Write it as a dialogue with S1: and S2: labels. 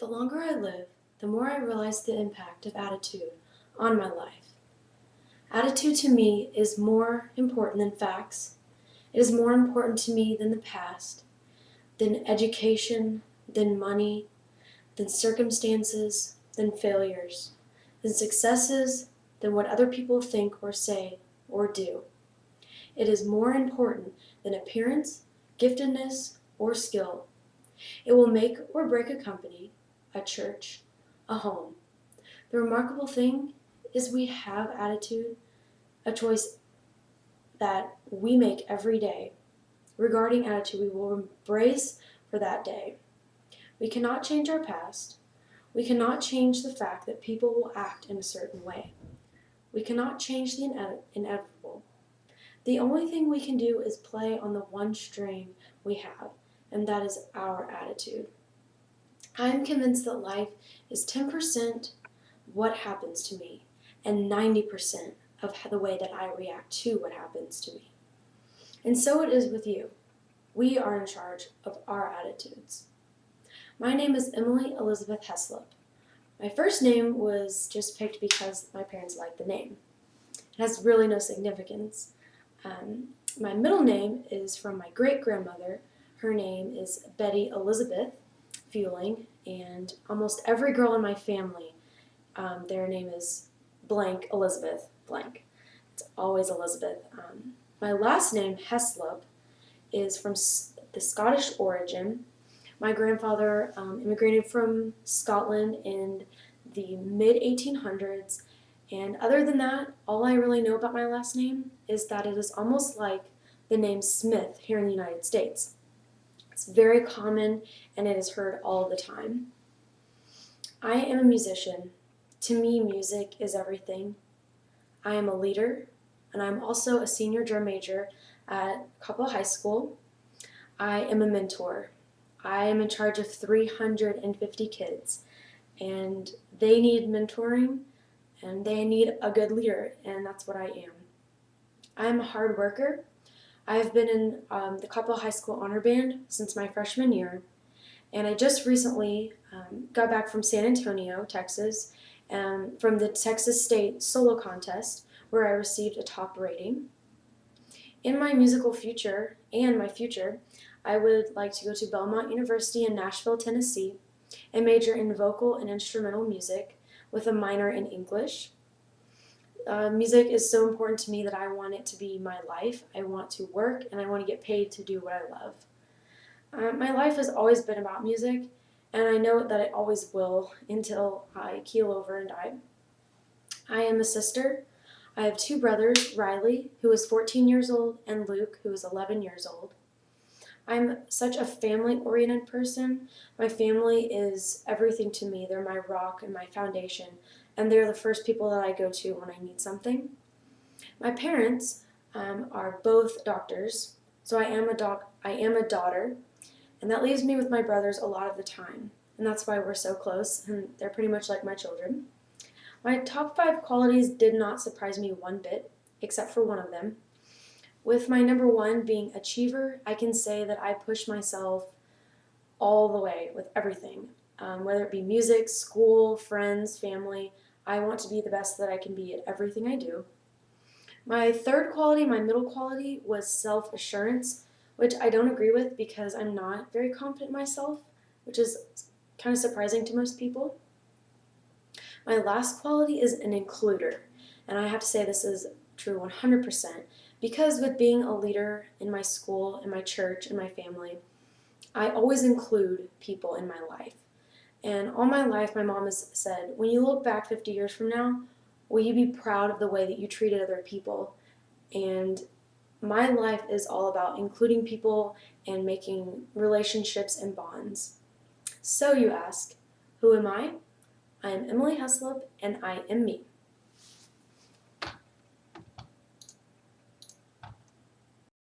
S1: longer I live, the more I realize the impact of attitude on my life. Attitude to me is more important than facts. It is more important to me than the past, than education, than money, than circumstances, than failures, than successes, than what other people think or say or do. It is more important than appearance, giftedness, or skill. It will make or break a company, a church, a home. The remarkable thing is we have attitude, a choice that we make every day. Regarding attitude, we will embrace for that day. We cannot change our past. We cannot change the fact that people will act in a certain way. We cannot change the inevitable. The only thing we can do is play on the one string we have, and that is our attitude. I am convinced that life is 10% what happens to me and 90% of the way that I react to what happens to me. And so it is with you. We are in charge of our attitudes. My name is Emily Elizabeth Heslop. My first name was just picked because my parents liked the name. It has really no significance. My middle name is from my great-grandmother. Her name is Betty Elizabeth Fueling, and almost every girl in my family, their name is blank Elizabeth blank. It's always Elizabeth. My last name, Heslop, is from the Scottish origin. My grandfather immigrated from Scotland in the mid-1800s, and other than that, all I really know about my last name is that it is almost like the name Smith here in the United States. It's very common and it is heard all the time. I am a musician. To me, music is everything. I am a leader, and I'm also a senior drum major at Coppell High School. I am a mentor. I am in charge of 350 kids, and they need mentoring, and they need a good leader, and that's what I am. I'm a hard worker. I've been in the Coppell High School Honor Band since my freshman year, and I just recently got back from San Antonio, Texas, from the Texas State Solo Contest, where I received a top rating. In my musical future, I would like to go to Belmont University in Nashville, Tennessee, and major in vocal and instrumental music with a minor in English. Music is so important to me that I want it to be my life. I want to work and I want to get paid to do what I love. My life has always been about music, and I know that it always will until I keel over and die. I am a sister. I have two brothers, Riley, who is 14 years old, and Luke, who is 11 years old. I'm such a family-oriented person. My family is everything to me. They're my rock and my foundation, and they're the first people that I go to when I need something. My parents are both doctors, so I am a daughter, and that leaves me with my brothers a lot of the time, and that's why we're so close, and they're pretty much like my children. My top 5 qualities did not surprise me one bit, except for one of them. With my number 1 being achiever, I can say that I push myself all the way with everything, whether it be music, school, friends, family. I want to be the best that I can be at everything I do. My third quality, my middle quality, was self-assurance, which I don't agree with because I'm not very confident in myself, which is kind of surprising to most people. My last quality is an includer, and I have to say this is true 100%, because with being a leader in my school, in my church, in my family, I always include people in my life. And all my life, my mom has said, when you look back 50 years from now, will you be proud of the way that you treated other people? And my life is all about including people and making relationships and bonds. So you ask, who am I? I am Emily Heslop, and I am me.